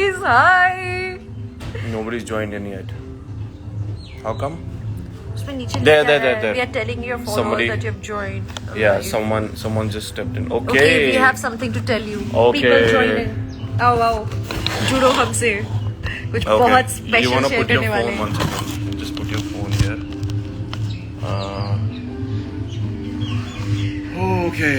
guys, hi. Nobody's joined in yet. How come? उसमें नीचे There, लिखा there, है, there. We are telling your followers Somebody- that you have joined. Yeah, Live. someone just stepped in. Okay. Okay, we have something to tell you. Okay. People join in. आओ जुड़ो हमसे. कुछ Okay. बहुत You special wanna share put your करने वाले phone हैं. one second. Just put your phone here. Okay.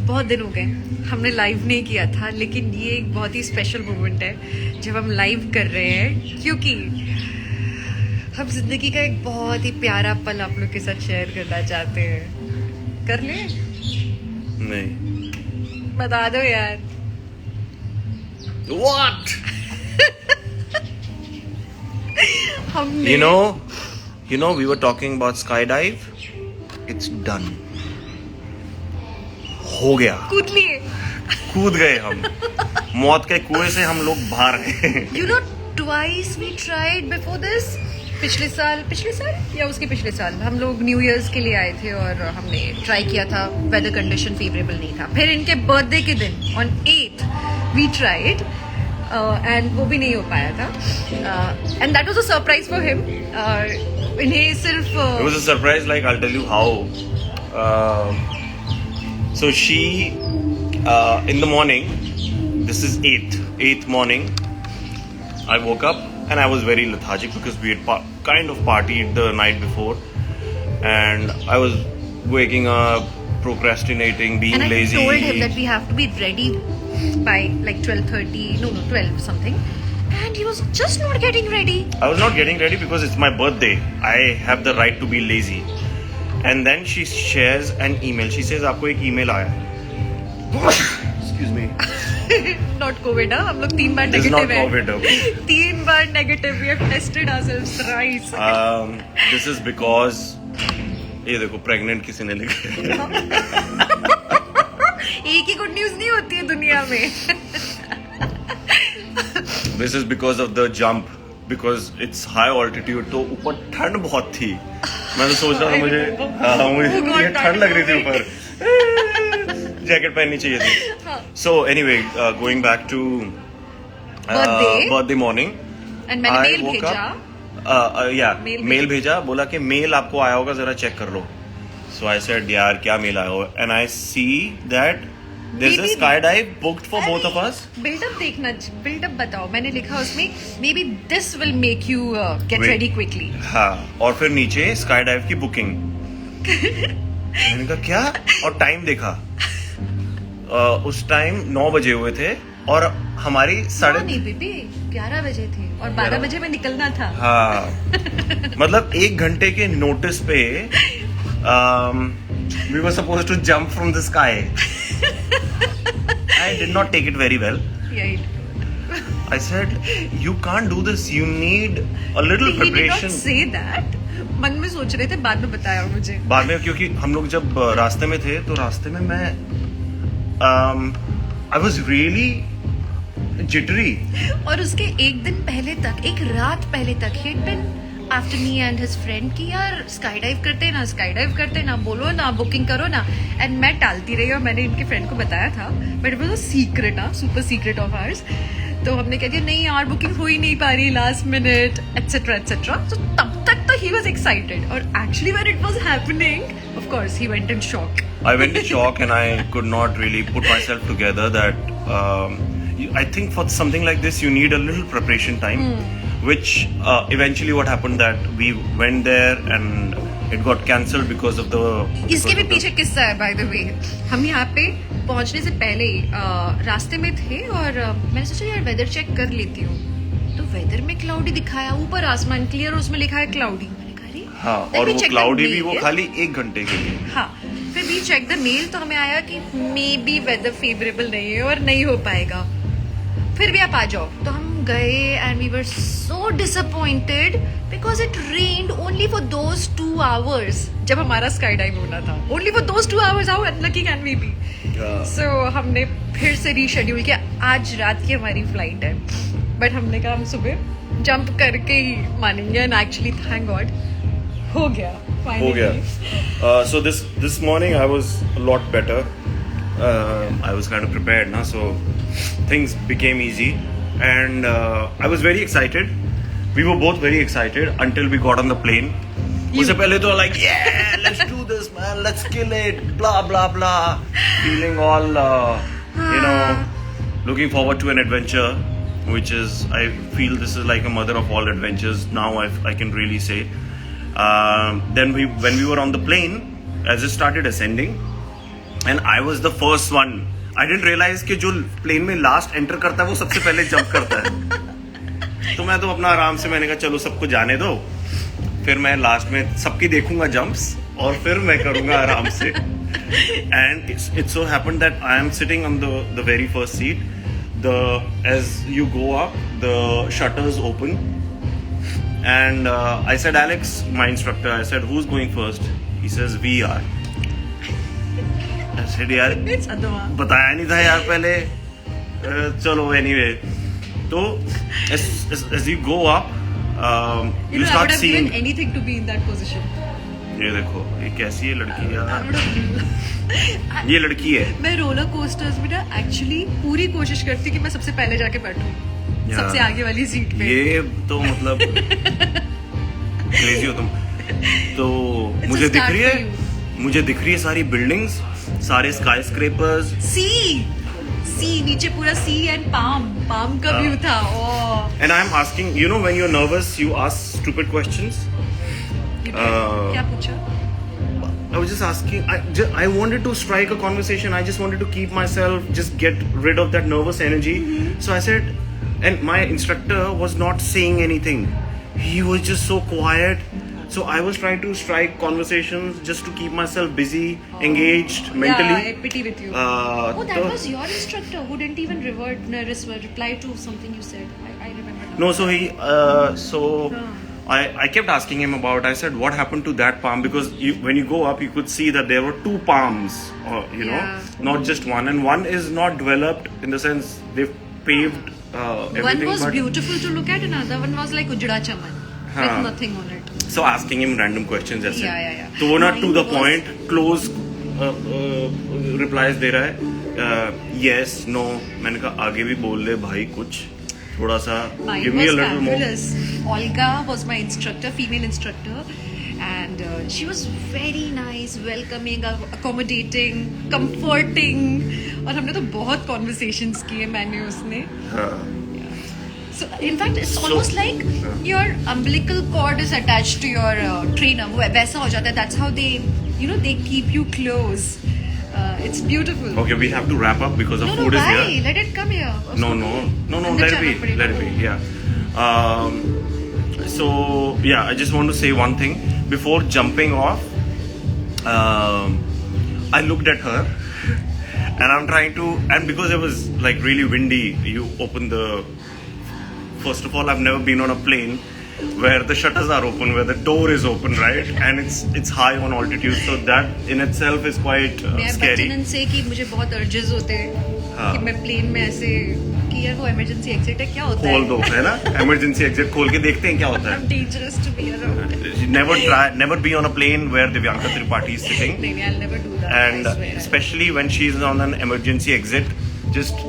बहुत दिन हो गए हमने लाइव नहीं किया था, लेकिन ये एक बहुत ही स्पेशल मोमेंट है जब हम लाइव कर रहे हैं, क्योंकि हम जिंदगी का एक बहुत ही प्यारा पल आप लोग के साथ शेयर करना चाहते हैं. कर ले, नहीं. बता दो यार. What? हमने You know, we were talking about skydive. It's done. हो गया. कूद गए हम. मौत के कुएं से हम लोग बाहर गए. You know, twice we tried before this. पिछले साल या उसके पिछले साल हम लोग न्यू ईयर्स के लिए आए थे और हमने ट्राई किया था. वेदर कंडीशन फेवरेबल नहीं था. फिर इनके बर्थडे के दिन on 8th we tried and वो भी नहीं हो पाया था. And that was a surprise for him. इन्हें सिर्फ It was a surprise. Like, I'll tell you how. So she, in the morning, this is 8th morning, I woke up and I was very lethargic because we had kind of partied the night before, and I was waking up, procrastinating, being and I lazy. told him that we have to be ready by like 12:30, no 12 something, and he was just not getting ready. I was not getting ready because it's my birthday. I have the right to be lazy. And then she shares an email. She says, "आपको एक email आया है." Excuse me. Not COVID, हाँ? हम लोग 3 बार This is not negative है. COVID, okay. 3 bar negative. We have tested ourselves thrice. This is because ये देखो प्रेग्नेंट किसी ने लिखा है. एक ही गुड न्यूज नहीं होती है दुनिया में. This is because of the jump, because it's high altitude. तो ऊपर ठंड बहुत थी. मैं तो सोच रहा था मुझे ये ठंड लग रही थी ऊपर. जैकेट पहननी चाहिए थी. So anyway, going back to birthday morning. And मैंने I मेल woke भेजा. Yeah, मेल भेजा. बोला कि मेल आपको आया होगा, जरा चेक कर लो. So I said, यार क्या मेल आया होगा? And I see that there's a skydive booked for both of us. Build up बताओ. मैंने लिखा उसमें maybe this will make you get Wait. ready quickly. हाँ, और फिर नीचे स्काईडाइव की बुकिंग. मैंने कहा क्या? और टाइम देखा. उस टाइम 9 बजे हुए थे और हमारी नहीं बेबी 11 बजे थे और 12 बजे में निकलना था. हाँ, मतलब 1 घंटे के नोटिस पे we were supposed to jump from the sky. I did not take it very well. Yeah, I said, you can't do this. You need a little he did not preparation. say that. मन में सोच रहे थे, बाद में बताया मुझे. बाद में, क्योंकि हम लोग जब रास्ते में थे तो रास्ते में मैं I was really jittery. और उसके एक दिन पहले तक, एक रात पहले तक he had been after me and his friend कि यार स्काईडाइव करते ना, बोलो ना, बुकिंग करो ना. एंड मैं टालती रही और मैंने इनके फ्रेंड को बताया था, but it was a secret, super secret of hours. तो हमने कह दिया नहीं यार बुकिंग हो ही नहीं पा रही लास्ट मिनट एटसेट्रा एटसेट्रा. तो तब तक तो ही वाज एक्साइटेड और actually when it was happening of course he went in shock. I went in shock and I could not really put myself together that I think for something like this you need a little preparation time, which eventually what happened that we went there and it got cancelled because of the. इसके भी पीछे किस्सा है by the way. हम यहाँ पे पहुँचने से पहले रास्ते में थे और मैंने सोचा यार वेदर चेक कर लेती हूँ. तो वेदर में क्लाउडी दिखाया, ऊपर आसमान क्लियर और उसमें लिखा है क्लाउडी. मैंने कहा अरे हाँ, और वो क्लाउडी भी वो खाली 1 घंटे के लिए. हाँ, फिर भी चेक द मेल तो हमें आया कि मे बी वेदर फेवरेबल नहीं है और नहीं हो पाएगा. फिर भी आप आ जाओ. तो हम गए and we were so disappointed because it rained only for those 2 hours जब हमारा स्काई डाइव होना था. Only for those 2 hours. How unlucky can we be? So हमने फिर से रीशेड्यूल किया. आज रात की हमारी फ्लाइट है, बट हमने कहा हम सुबह जंप करके ही मानेंगे. एंड एक्चुअली थैंक गॉड हो गया. हो गया. So this morning I was a lot better. I was kind of prepared now, so things became easy. and I was very excited. We were both very excited until we got on the plane. उससे पहले तो like yeah, let's do this man, let's kill it, blah blah blah, feeling all looking forward to an adventure, which is I feel this is like a mother of all adventures now. I can really say. Then when we were on the plane, as it started ascending, and I was the first one. I didn't realize कि जो plane में last enter करता है वो सबसे पहले jump करता है. तो मैं तो अपना आराम से मैंने कहा चलो सबको जाने दो, फिर मैं लास्ट में सबकी देखूंगा जंप्स और फिर मैं करूंगा आराम से. And it so happened that I am sitting on the very first seat. As you go up, the shutters open, and I said, Alex, my instructor, I said, who's going first? He says, we are. I said, यार बताया नहीं था यार पहले. चलो anyway, तो as you go up, you start I would seeing. have given anything to be in that position. ये देखो ये कैसी है लड़की यार. ये लड़की है. मैं रोलर कोस्टर्स में ना एक्चुअली पूरी कोशिश करती कि मैं सबसे पहले जाके बैठूं, सबसे आगे वाली सीट पे. ये तो मतलब क्रेजी हो तुम. तो मुझे दिख रही है सारी बिल्डिंग्स, सारे स्काई स्क्रेपर्स. सी नीचे पूरा सी एंड पाम का व्यू था. And I am asking, you know when you are nervous you ask stupid questions. क्या पूछा? I was just asking. I wanted to strike a conversation. I just wanted to keep myself, just get rid of that nervous energy. So I said, and my instructor was not saying anything. He was just so quiet. So I was trying to strike conversations just to keep myself busy, engaged mentally. Yeah, I pity with you. That was your instructor who didn't even reply to something you said. I remember now. No, so I kept asking him about. I said, "What happened to that palm?" Because when you go up, you could see that there were two palms, not just one. And one is not developed in the sense they've paved everything. One was beautiful to look at, and another one was like Ujda Chaman with nothing on it. So asking him random questions, ऐसे. Yeah. तो वो ना to the point, close replies दे रहा है. Yes, no. मैंने कहा आगे भी बोल ले भाई कुछ. थोड़ा सा give me a little fabulous. more. Olga was my instructor, female instructor, and she was very nice, welcoming, accommodating, comforting. और हमने तो बहुत conversations किए मैंने उसने. So in fact it's almost like your umbilical cord is attached to your trainer. वो वैसा हो जाता है. That's how they keep you close. It's beautiful. Okay, we have to wrap up because the food is here. Let it come here. No, let it be. Yeah. So yeah, I just want to say one thing before jumping off. I looked at her, and I'm trying to, and because it was like really windy, you open the. First of all, I've never been on a plane where the shutters are open, where the door is open, right? And it's high on altitude, so that in itself is quite scary. मैं से कि मुझे बहुत urges होते हैं कि मैं plane में ऐसे कि यार वो emergency exit है क्या होता है? खोल दो है ना? Emergency exit खोल के देखते हैं क्या होता है? I'm dangerous to be around. Never be on a plane where Divyanka Tripathi is sitting. नहीं, I'll never do that. And especially when she's on an emergency exit, just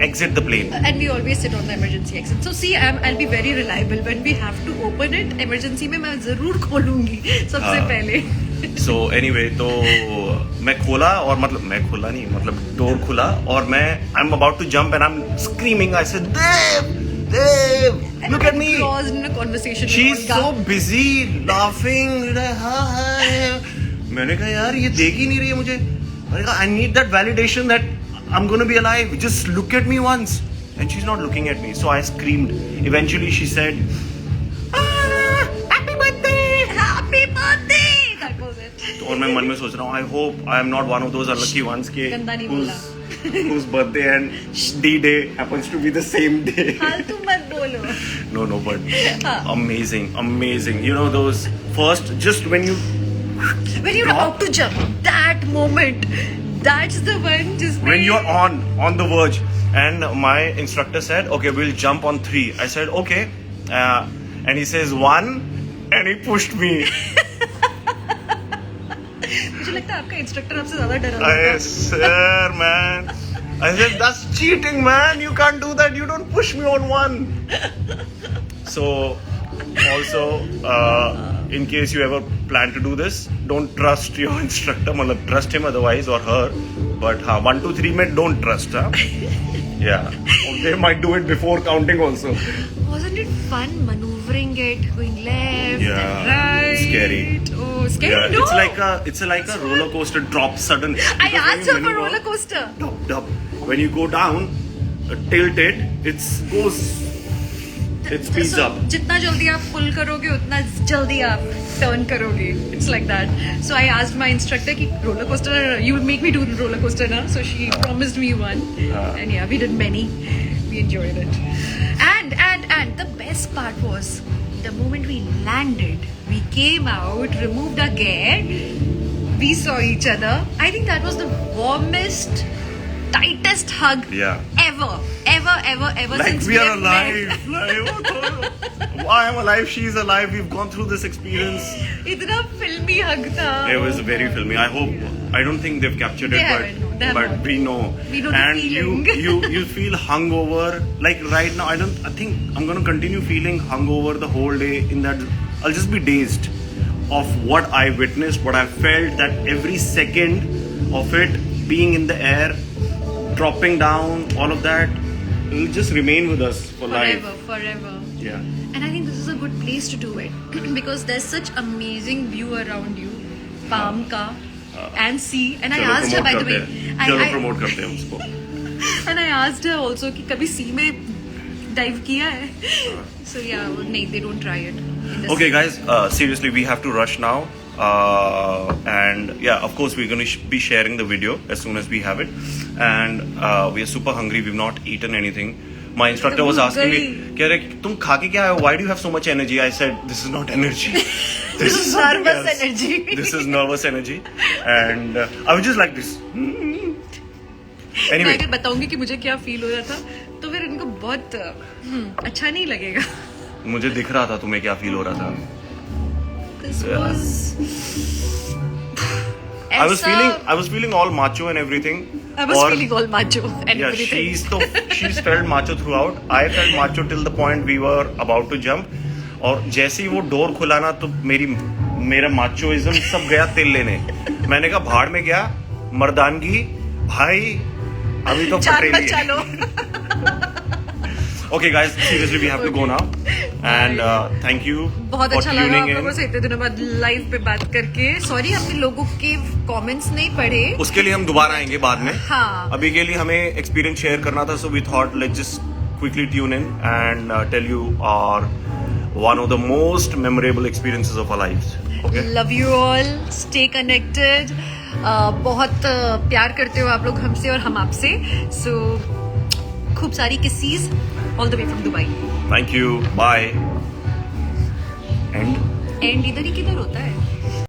exit the plane. And we always sit on the emergency exit. So see, I'll be very reliable. When we have to open it, emergency में मैं जरूर खोलूंगी सबसे पहले. So anyway, तो मैं खोला और मैं खोला नहीं, डोर खुला और I'm about to jump and I'm screaming. I said, Dev, look at me. Lost in a conversation. She's so busy laughing. मैंने कहा यार ये देख ही नहीं रही है मुझे. मैंने कहा I need that validation that I'm going to be alive. Just look at me once. And she's not looking at me. So I screamed. Eventually she said, Happy birthday! Happy birthday! That was it. और मैं मन में सोच रहा हूँ, I hope I am not one of those unlucky ones whose birthday and D-Day happens to be the same day. फालतू मत बोलो. No, but amazing. You know those first, just when you're about to jump, that moment. That's the one just when you're on the verge. And my instructor said, okay, we'll jump on 3. I said, okay. And he says 1 and he pushed me. मुझे लगता है आपका instructor आपसे ज्यादा डरा हुआ था. Sir, man. I said, that's cheating, man. You can't do that. You don't push me on one. So, also, in case you ever plan to do this, don't trust your instructor. मतलब trust him otherwise or her. But 1, 2, 3 में don't trust. Yeah. They might do it before counting also. Wasn't it fun maneuvering it, going left Yeah, and right? scary. Oh, scary. Yeah, No. it's like a roller coaster drop sudden. I Because when asked you her for maneuver, roller coaster. Dub. When you go down, tilt it, it goes. It speeds So, up. जितना जल्दी आप pull करोगे उतना जल्दी आप turn करोगे. It's like that. So I asked my instructor कि roller coaster, you will make me do roller coaster ना. So she promised me one. And yeah, we did many. We enjoyed it. And the best part was the moment we landed, we came out, removed our gear, we saw each other. I think that was the warmest, tightest hug Yeah. ever Like since we are have met. alive. Like, I am alive. She's alive. We've gone through this experience. इतना फिल्मी हग था. It was very filmy. I don't think they've captured They it, haven't, no, they but haven't. we know. We know the And feeling. you feel hungover. Like right now, I think I'm gonna continue feeling hungover the whole day. In that, I'll just be dazed of what I witnessed, what I felt. That every second of it being in the air, dropping down, all of that, it'll just remain with us for life. Forever. Yeah. And I think this is a good place to do it because there's such amazing view around you, palm ka and sea. And I चलो asked her, promote by the करते way, हैं. चलो promote करते हैं उसको. and I asked her also कि कभी sea में dive किया है? So yeah, नहीं, they don't try it. in the Okay, sea. guys, seriously, we have to rush now. And yeah, of course, we're going to be sharing the video as soon as we have it. And we are super hungry. We've not eaten anything. My instructor was asking me, कह रहे तुम खा के क्या आए? Why do you have so much energy? I said, this is not energy. This is something nervous else. energy. This is nervous energy. And I was just like this. मैं Anyway, अगर बताऊंगी कि मुझे क्या फील हो रहा था तो फिर इनको बहुत अच्छा नहीं लगेगा. मुझे दिख रहा था तुम्हें क्या फील हो रहा था. This Yeah. was I was feeling all macho and everything. I was और- feeling all macho and Yeah, everything. she's felt macho throughout. I felt macho till the point we were about to jump. और जैसे ही वो door खुला ना तो मेरा माचोइज्म सब गया तिल लेने. मैंने कहा भाड़ में गया मर्दानगी भाई अभी तो जान पटेली बचा है. लो. Okay guys, seriously we have to go now. And thank you बहुत for अच्छा लगा tuning आप लोगों in. से इतने दिनों बाद लाइव पे बात करके. सॉरी आपने लोगों के कमेंट्स नहीं पढ़े. उसके लिए हम दोबारा आएंगे बाद में. हाँ. अभी के लिए हमें एक्सपीरियंस शेयर करना था, so we thought let's just quickly tune in and tell you our one of the most memorable experiences of our lives. Okay? Love you all. Stay connected. बहुत प्यार करते हो आप लोग हमसे और हम आपसे. सो खूब सारी किसीज all the way from Dubai. Thank you. Bye. And and इधर ही किधर होता है?